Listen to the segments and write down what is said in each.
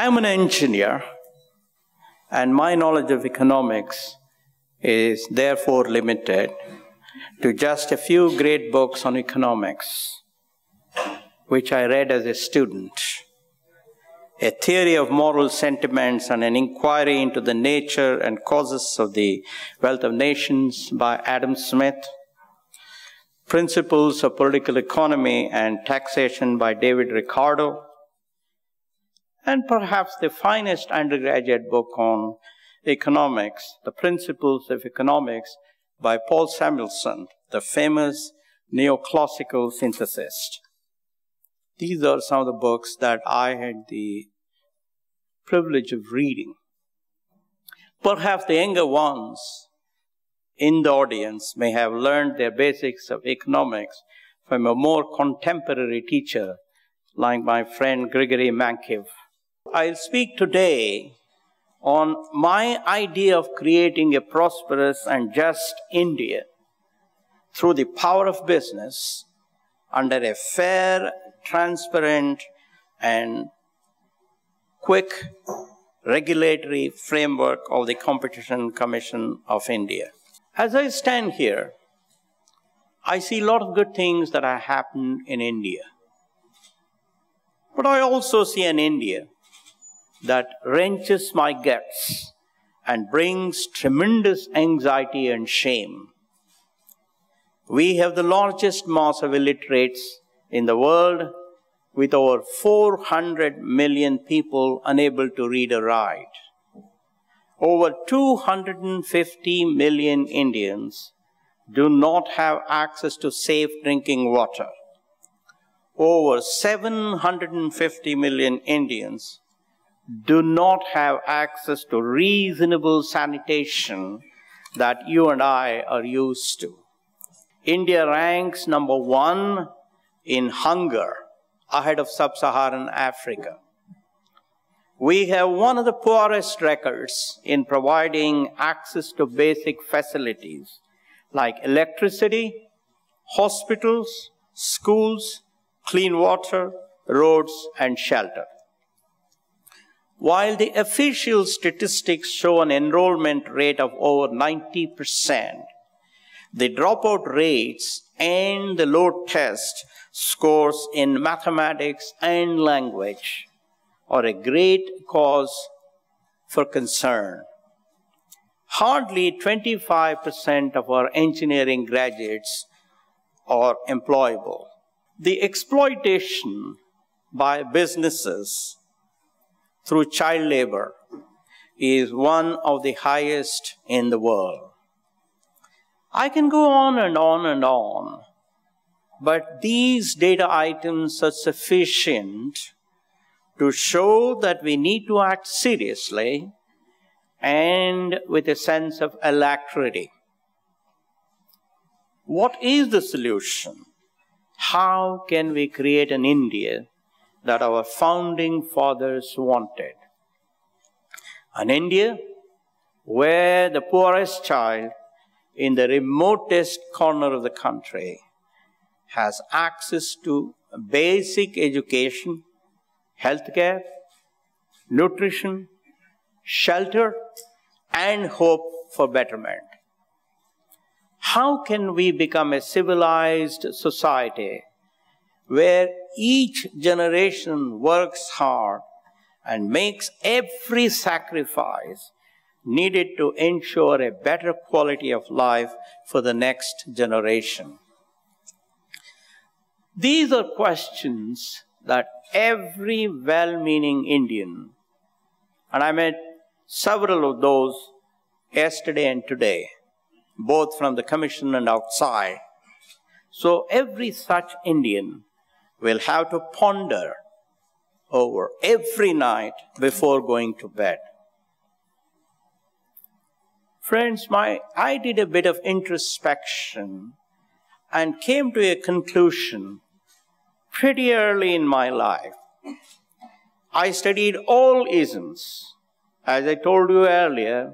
I am an engineer, and my knowledge of economics is therefore limited to just a few great books on economics, which I read as a student. A Theory of Moral Sentiments and an Inquiry into the Nature and Causes of the Wealth of Nations by Adam Smith, Principles of Political Economy and Taxation by David Ricardo, and perhaps the finest undergraduate book on economics, The Principles of Economics by Paul Samuelson, the famous neoclassical synthesist. These are some of the books that I had the privilege of reading. Perhaps the younger ones in the audience may have learned their basics of economics from a more contemporary teacher like my friend Gregory Mankiw. I'll speak today on my idea of creating a prosperous and just India through the power of business under a fair, transparent, and quick regulatory framework of the Competition Commission of India. As I stand here, I see a lot of good things that have happened in India. But I also see an India that wrenches my guts and brings tremendous anxiety and shame. We have the largest mass of illiterates in the world, with over 400 million people unable to read or write. Over 250 million Indians do not have access to safe drinking water. Over 750 million Indians do not have access to reasonable sanitation that you and I are used to. India ranks number 1 in hunger, ahead of sub-Saharan Africa. We have one of the poorest records in providing access to basic facilities like electricity, hospitals, schools, clean water, roads, and shelter. While the official statistics show an enrollment rate of over 90%, the dropout rates and the low test scores in mathematics and language are a great cause for concern. Hardly 25% of our engineering graduates are employable. The exploitation by businesses through child labor is one of the highest in the world. I can go on and on and on, but these data items are sufficient to show that we need to act seriously and with a sense of alacrity. What is the solution? How can we create an India that our founding fathers wanted? An India where the poorest child in the remotest corner of the country has access to basic education, healthcare, nutrition, shelter, and hope for betterment. How can we become a civilized society where each generation works hard and makes every sacrifice needed to ensure a better quality of life for the next generation? These are questions that every well-meaning Indian, and I met several of those yesterday and today, both from the Commission and outside. So every such Indian will have to ponder over every night before going to bed. Friends, I did a bit of introspection and came to a conclusion pretty early in my life. I studied all isms. As I told you earlier,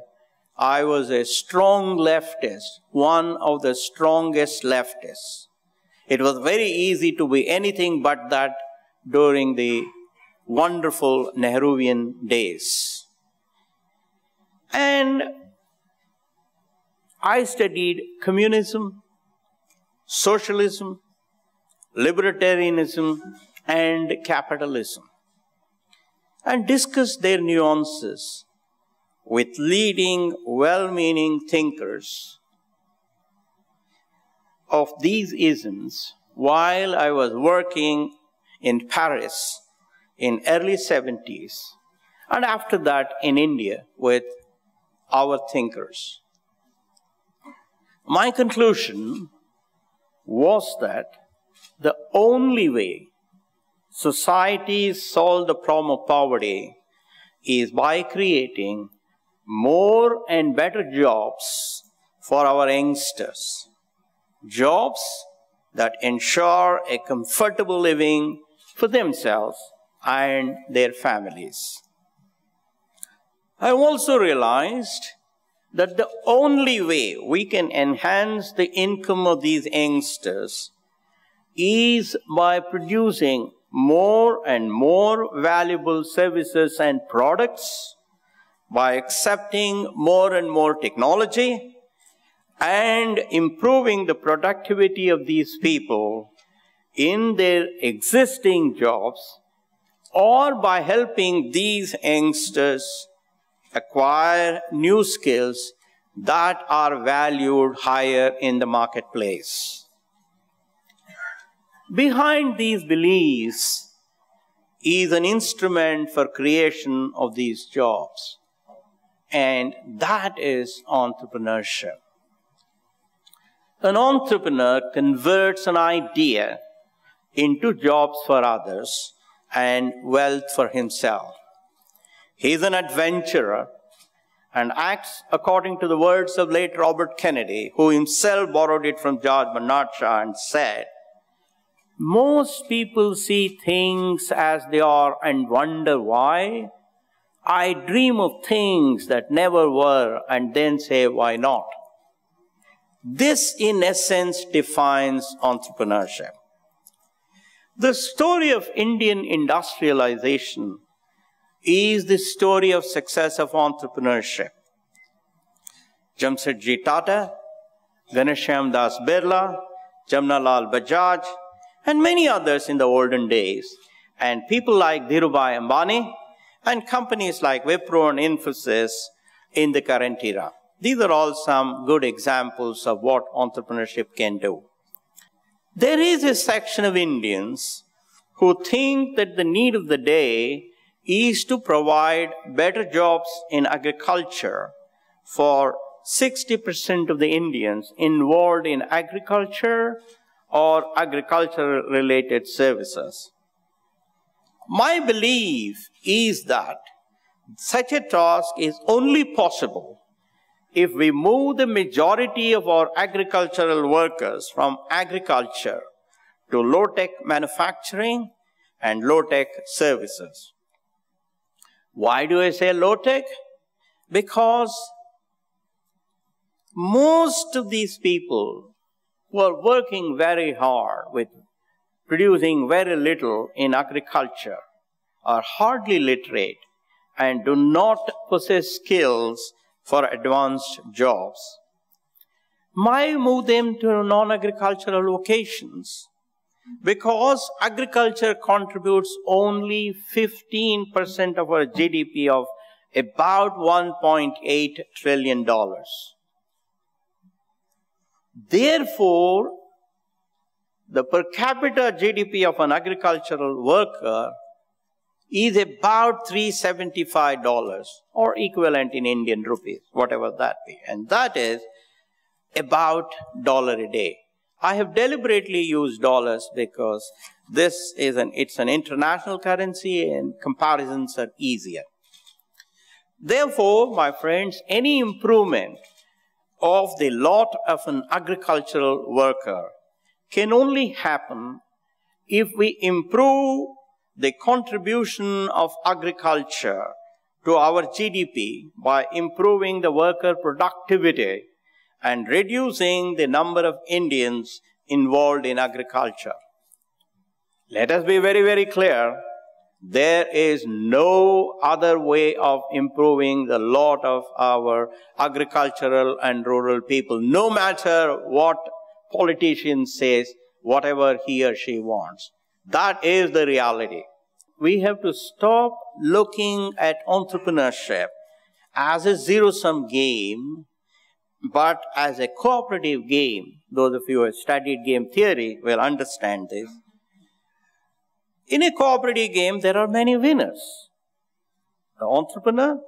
I was a strong leftist, one of the strongest leftists. It was very easy to be anything but that during the wonderful Nehruvian days. And I studied communism, socialism, libertarianism, and capitalism, and discussed their nuances with leading, well-meaning thinkers of these isms while I was working in Paris in early 70s, and after that in India with our thinkers. My conclusion was that the only way societies solve the problem of poverty is by creating more and better jobs for our youngsters. Jobs that ensure a comfortable living for themselves and their families. I also realized that the only way we can enhance the income of these youngsters is by producing more and more valuable services and products, by accepting more and more technology, and improving the productivity of these people in their existing jobs, or by helping these youngsters acquire new skills that are valued higher in the marketplace. Behind these beliefs is an instrument for creation of these jobs, and that is entrepreneurship. An entrepreneur converts an idea into jobs for others and wealth for himself. He is an adventurer and acts according to the words of late Robert Kennedy, who himself borrowed it from George Bernard Shaw and said, "Most people see things as they are and wonder why. I dream of things that never were and then say, why not?" This, in essence, defines entrepreneurship. The story of Indian industrialization is the story of success of entrepreneurship. Jamsetji Tata, Ghanshyam Das Birla, Jamnalal Bajaj, and many others in the olden days, and people like Dhirubhai Ambani, and companies like Wipro and Infosys in the current era. These are all some good examples of what entrepreneurship can do. There is a section of Indians who think that the need of the day is to provide better jobs in agriculture for 60% of the Indians involved in agriculture or agriculture-related services. My belief is that such a task is only possible if we move the majority of our agricultural workers from agriculture to low-tech manufacturing and low-tech services. Why do I say low-tech? Because most of these people who are working very hard with producing very little in agriculture are hardly literate and do not possess skills for advanced jobs. Why move them to non-agricultural vocations? Because agriculture contributes only 15% of our GDP of about $1.8 trillion. Therefore, the per capita GDP of an agricultural worker is about $375 or equivalent in Indian rupees, whatever that be. And that is about $1 a day. I have deliberately used dollars because it's an international currency and comparisons are easier. Therefore, my friends, any improvement of the lot of an agricultural worker can only happen if we improve the contribution of agriculture to our GDP by improving the worker productivity and reducing the number of Indians involved in agriculture. Let us be very, very clear. There is no other way of improving the lot of our agricultural and rural people, no matter what politician says, whatever he or she wants. That is the reality. We have to stop looking at entrepreneurship as a zero-sum game, but as a cooperative game. Those of you who have studied game theory will understand this. In a cooperative game, there are many winners. The entrepreneur,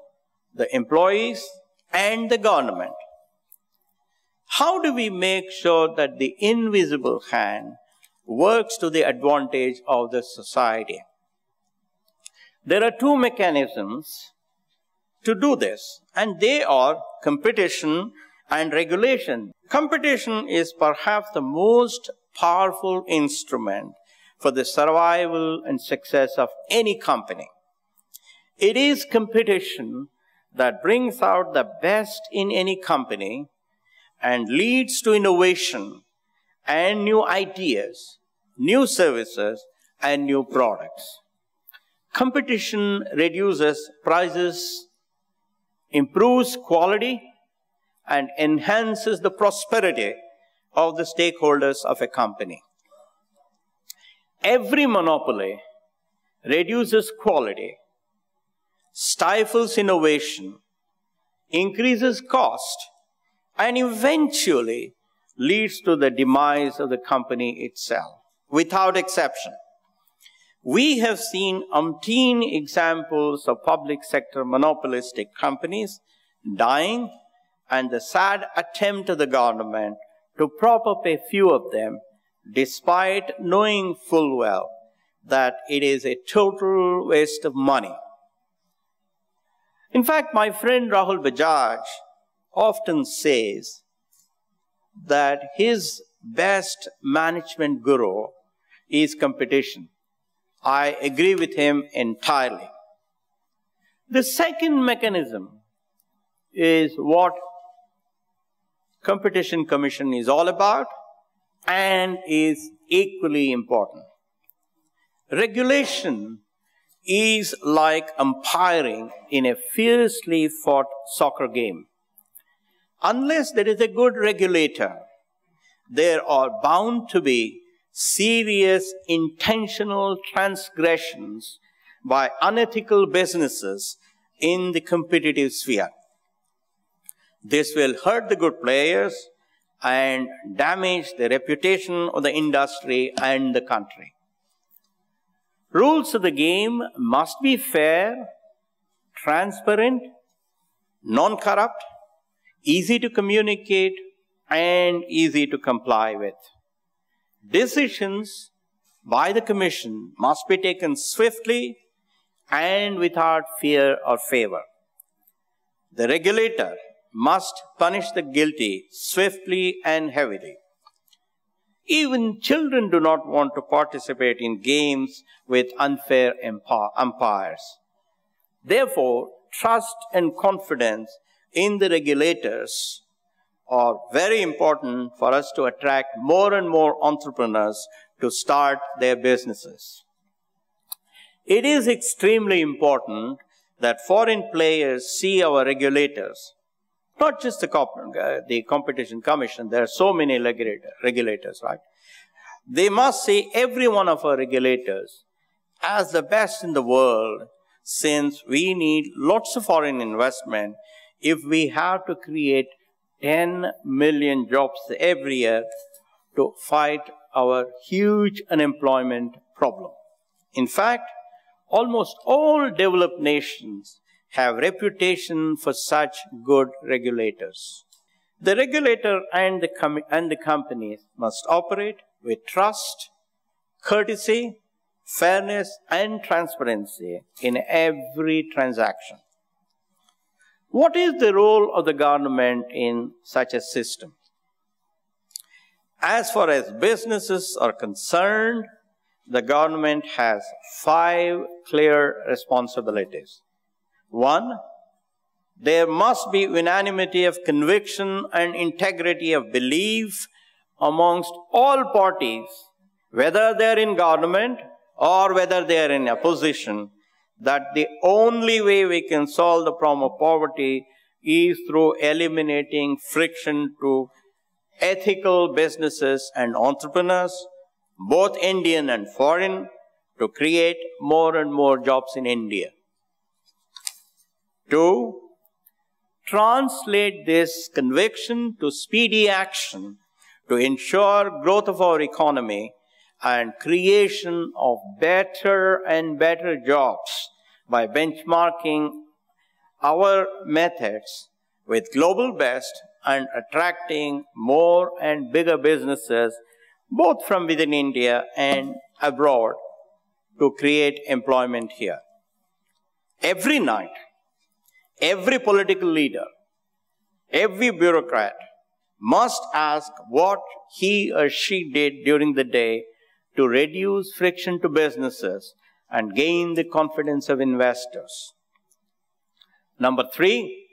the employees, and the government. How do we make sure that the invisible hand works to the advantage of the society? There are two mechanisms to do this, and they are competition and regulation. Competition is perhaps the most powerful instrument for the survival and success of any company. It is competition that brings out the best in any company and leads to innovation and new ideas, new services, and new products. Competition reduces prices, improves quality, and enhances the prosperity of the stakeholders of a company. Every monopoly reduces quality, stifles innovation, increases cost, and eventually leads to the demise of the company itself, without exception. We have seen umpteen examples of public sector monopolistic companies dying, and the sad attempt of the government to prop up a few of them, despite knowing full well that it is a total waste of money. In fact, my friend Rahul Bajaj often says that his best management guru is competition. I agree with him entirely. The second mechanism is what Competition Commission is all about and is equally important. Regulation is like umpiring in a fiercely fought soccer game. Unless there is a good regulator, there are bound to be serious intentional transgressions by unethical businesses in the competitive sphere. This will hurt the good players and damage the reputation of the industry and the country. Rules of the game must be fair, transparent, non-corrupt, easy to communicate, and easy to comply with. Decisions by the Commission must be taken swiftly and without fear or favor. The regulator must punish the guilty swiftly and heavily. Even children do not want to participate in games with unfair umpires. Therefore, trust and confidence in the regulators are very important for us to attract more and more entrepreneurs to start their businesses. It is extremely important that foreign players see our regulators, not just the Competition Commission. There are so many regulators, right? They must see every one of our regulators as the best in the world, since we need lots of foreign investment if we have to create 10 million jobs every year to fight our huge unemployment problem. In fact, almost all developed nations have reputation for such good regulators. The regulator and the companies must operate with trust, courtesy, fairness, and transparency in every transaction. What is the role of the government in such a system? As far as businesses are concerned, the government has 5 clear responsibilities. 1, there must be unanimity of conviction and integrity of belief amongst all parties, whether they are in government or whether they are in a position that the only way we can solve the problem of poverty is through eliminating friction to ethical businesses and entrepreneurs, both Indian and foreign, to create more and more jobs in India. 2, translate this conviction to speedy action to ensure growth of our economy and creation of better and better jobs by benchmarking our methods with global best and attracting more and bigger businesses both from within India and abroad to create employment here. Every night, every political leader, every bureaucrat must ask what he or she did during the day to reduce friction to businesses and gain the confidence of investors. Number 3,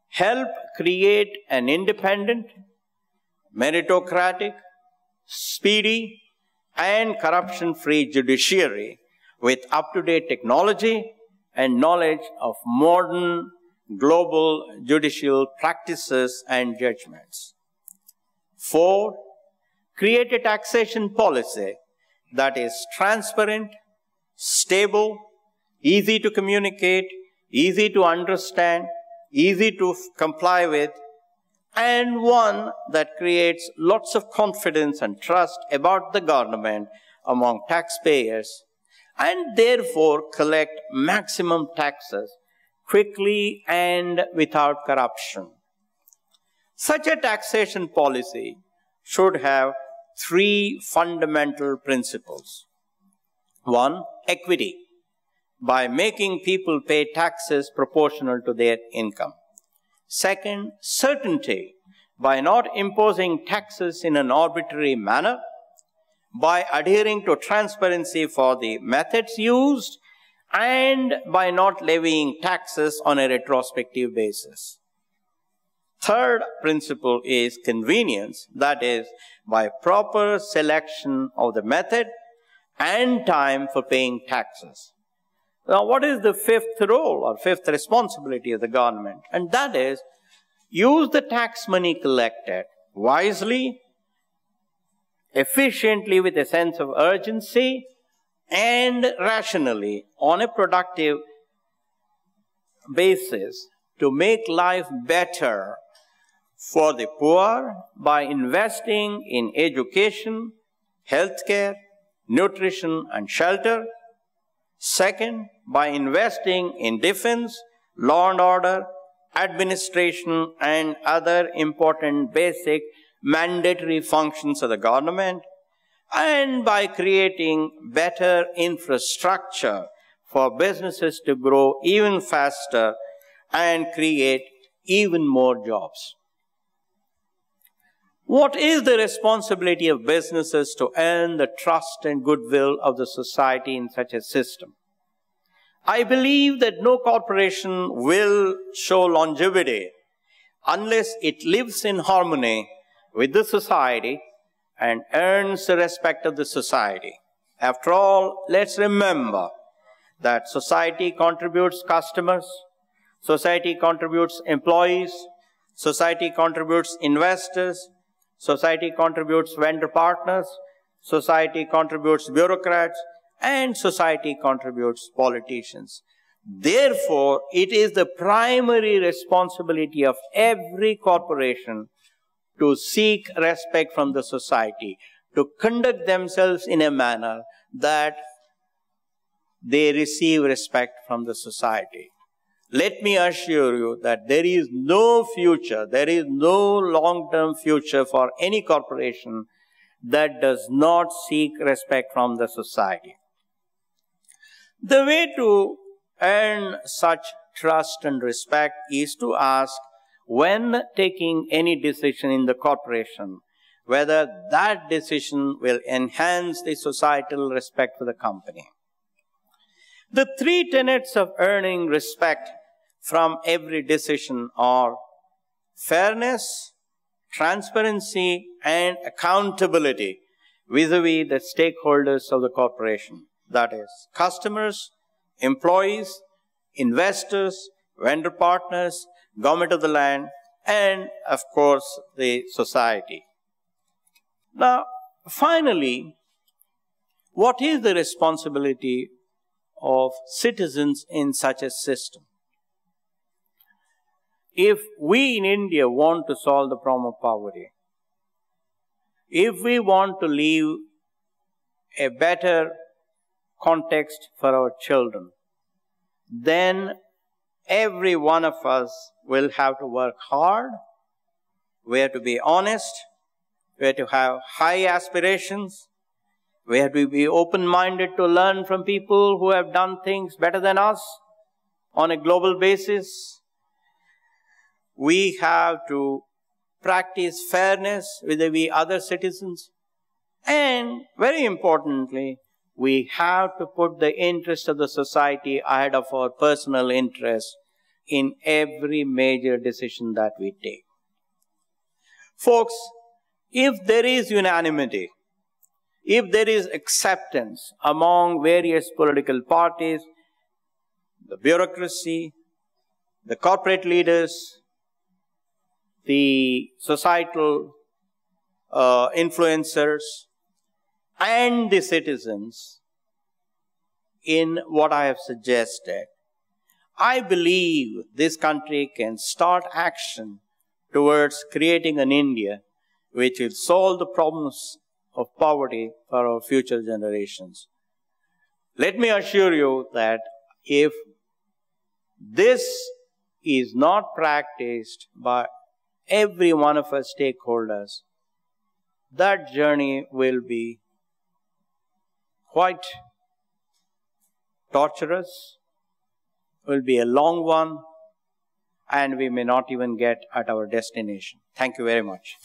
help create an independent, meritocratic, speedy, and corruption-free judiciary with up-to-date technology and knowledge of modern global judicial practices and judgments. 4, create a taxation policy that is transparent, stable, easy to communicate, easy to understand, easy to comply with, and one that creates lots of confidence and trust about the government among taxpayers, and therefore collect maximum taxes quickly and without corruption. Such a taxation policy should have 3 fundamental principles. 1, equity, by making people pay taxes proportional to their income. 2, certainty, by not imposing taxes in an arbitrary manner, by adhering to transparency for the methods used, and by not levying taxes on a retrospective basis. 3rd principle is convenience, that is, by proper selection of the method and time for paying taxes. Now, what is the 5th role or 5th responsibility of the government? And that is, use the tax money collected wisely, efficiently with a sense of urgency, and rationally on a productive basis to make life better for the poor by investing in education, healthcare, nutrition, and shelter. 2nd, by investing in defense, law and order, administration, and other important basic mandatory functions of the government, and by creating better infrastructure for businesses to grow even faster and create even more jobs. What is the responsibility of businesses to earn the trust and goodwill of the society in such a system? I believe that no corporation will show longevity unless it lives in harmony with the society and earns the respect of the society. After all, let's remember that society contributes customers, society contributes employees, society contributes investors, society contributes vendor partners, society contributes bureaucrats, and society contributes politicians. Therefore, it is the primary responsibility of every corporation to seek respect from the society, to conduct themselves in a manner that they receive respect from the society. Let me assure you that there is no future, there is no long-term future for any corporation that does not seek respect from the society. The way to earn such trust and respect is to ask, when taking any decision in the corporation, whether that decision will enhance the societal respect for the company. The 3 tenets of earning respect from every decision are fairness, transparency, and accountability vis-a-vis the stakeholders of the corporation. that is, customers, employees, investors, vendor partners, government of the land, and of course the society. Now, finally, what is the responsibility of citizens in such a system? If we in India want to solve the problem of poverty, if we want to leave a better context for our children, then every one of us will have to work hard. We have to be honest. We have to have high aspirations. We have to be open-minded to learn from people who have done things better than us on a global basis. We have to practice fairness with the other citizens. And very importantly, we have to put the interest of the society ahead of our personal interests in every major decision that we take. Folks, if there is unanimity, if there is acceptance among various political parties, the bureaucracy, the corporate leaders, the societal influencers, and the citizens in what I have suggested, I believe this country can start action towards creating an India which will solve the problems of poverty for our future generations. Let me assure you that if this is not practiced by every one of us stakeholders, that journey will be quite torturous, will be a long one, and we may not even get at our destination. Thank you very much.